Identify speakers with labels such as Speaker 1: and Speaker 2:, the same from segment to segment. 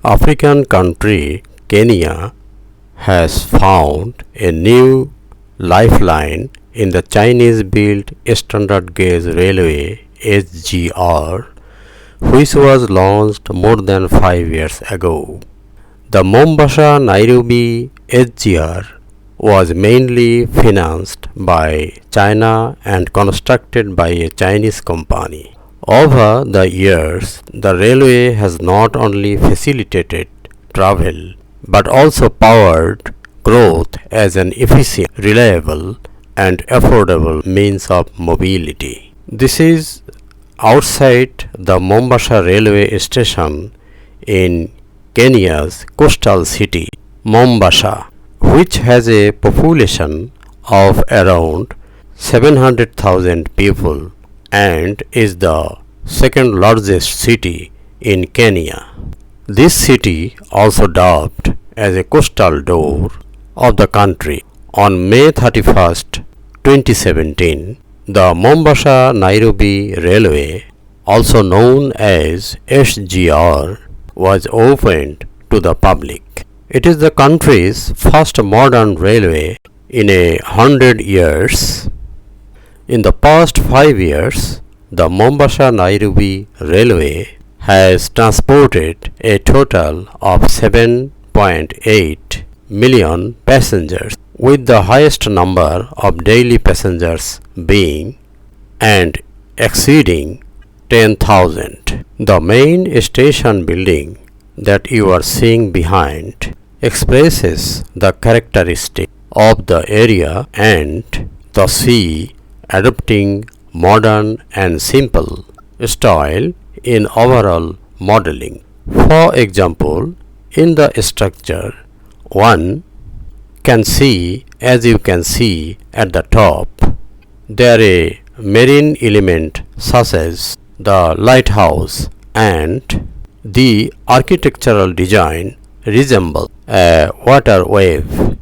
Speaker 1: African country Kenya has found a new lifeline in the Chinese-built Standard Gauge Railway (SGR), which was launched more than 5 years ago. The Mombasa-Nairobi SGR was mainly financed by China and constructed by a Chinese company. Over the years, the railway has not only facilitated travel but also powered growth as an efficient, reliable, and affordable means of mobility. This is outside the Mombasa railway station in Kenya's coastal city, Mombasa, which has a population of around 700,000 people and is the second largest city in Kenya. This city, also dubbed as a coastal door of the country, on May 31st, 2017, the Mombasa-Nairobi Railway, also known as SGR, was opened to the public. It is the country's first modern railway in 100 years. In the past 5 years, the Mombasa-Nairobi Railway has transported a total of 7.8 million passengers, with the highest number of daily passengers being and exceeding 10,000. The main station building that you are seeing behind expresses the characteristic of the area and the sea, adopting modern and simple style in overall modeling. For example, in the structure, one can see, as you can see at the top, there a marine element such as the lighthouse, and the architectural design resembles a water wave.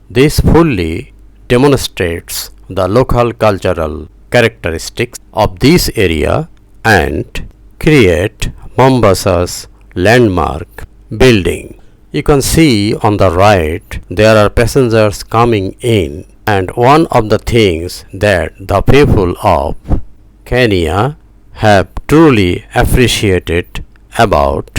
Speaker 1: This fully demonstrates the local cultural characteristics of this area and create Mombasa's landmark building. You can see on the right there are passengers coming in, and one of the things that the people of Kenya have truly appreciated about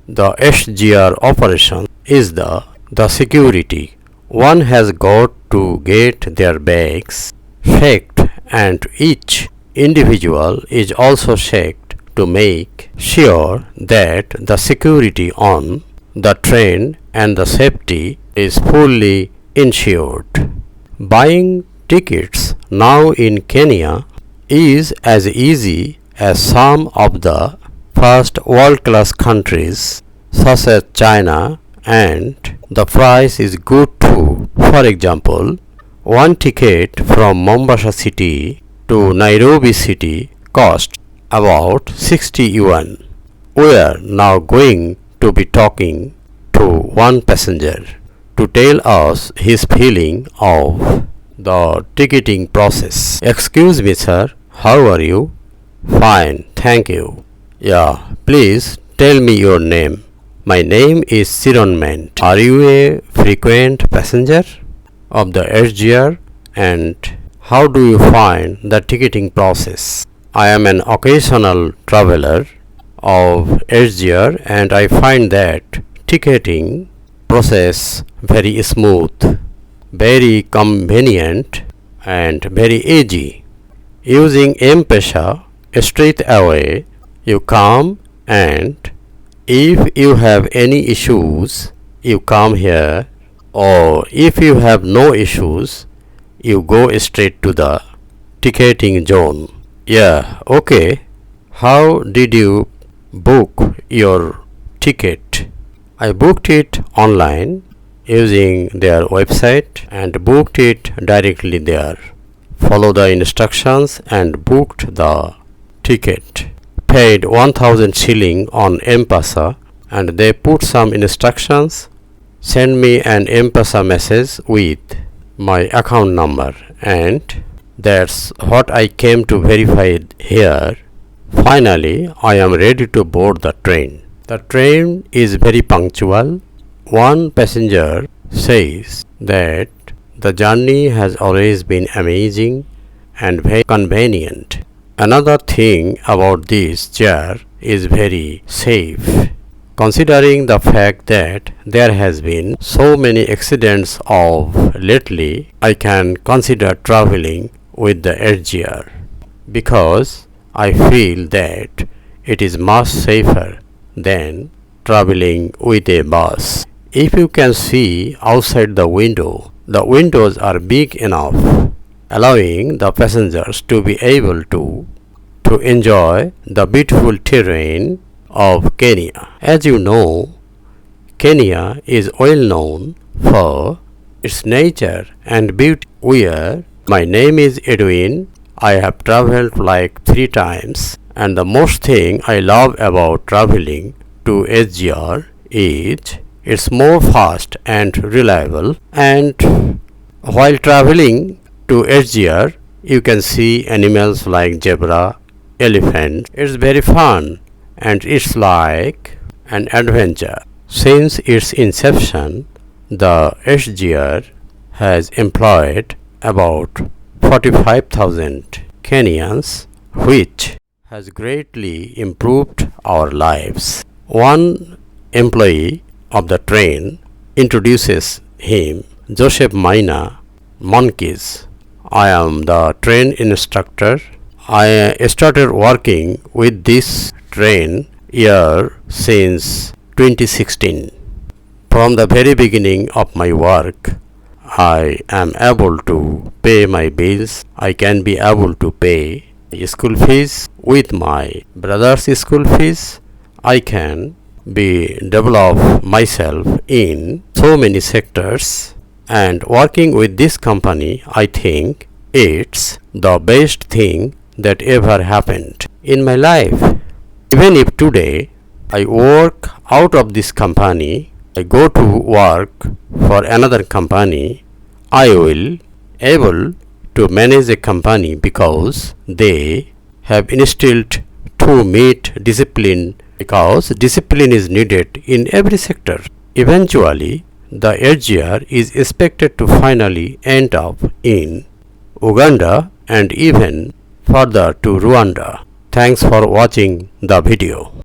Speaker 1: the SGR operation is the security. One has got to get their bags checked, and each individual is also checked to make sure that the security on the train and the safety is fully ensured. Buying tickets now in Kenya is as easy as some of the first world-class countries such as China, and the price is good too. For example, one ticket from Mombasa city to Nairobi city cost about 60 yuan. We are now going to be talking to one passenger to tell us his feeling of the ticketing process. Excuse me, sir, how are you? Fine, thank you. Yeah, please tell me your name. My name is Sironment. Are you a frequent passenger of the SGR, and how do you find the ticketing process? I am an occasional traveler of SGR, and I find that ticketing process very smooth, very convenient, and very easy. Using M-Pesa, straight away you come, and if you have any issues, you come here, or if you have no issues, you go straight to the ticketing zone. Yeah, okay. How did you book your ticket? I booked it online using their website and booked it directly there. Follow the instructions and booked the ticket. Paid 1000 shilling on M-Pesa, and they put some instructions. Send me an M-Pesa message with my account number, and that's what I came to verify here. Finally, I am ready to board the train. The train is very punctual. One passenger says that the journey has always been amazing and very convenient. Another thing about this chair is very safe. Considering the fact that there has been so many accidents of lately, I can consider traveling with the SGR because I feel that it is much safer than traveling with a bus. If you can see outside the windows are big enough, allowing the passengers to be able to enjoy the beautiful terrain of Kenya. As you know, Kenya is well known for its nature and beauty. My name is Edwin. I have traveled like 3 times, and the most thing I love about traveling to SGR is it's more fast and reliable, and while traveling to SGR you can see animals like zebra, elephant. It's very fun and it's like an adventure. Since its inception, the SGR has employed about 45,000 Kenyans, which has greatly improved our lives. One employee of the train introduces him, Joseph Maina Monkeys. I am the train instructor. I started working with this train year since 2016. From the very beginning of my work, I am able to pay my bills. I can be able to pay school fees with my brother's school fees. I can be develop myself in so many sectors, and working with this company, I think it's the best thing that ever happened in my life. Even if today I work out of this company, I go to work for another company, I will able to manage a company because they have instilled to meet discipline, because discipline is needed in every sector. Eventually, the SGR is expected to finally end up in Uganda and even further to Rwanda. Thanks for watching the video.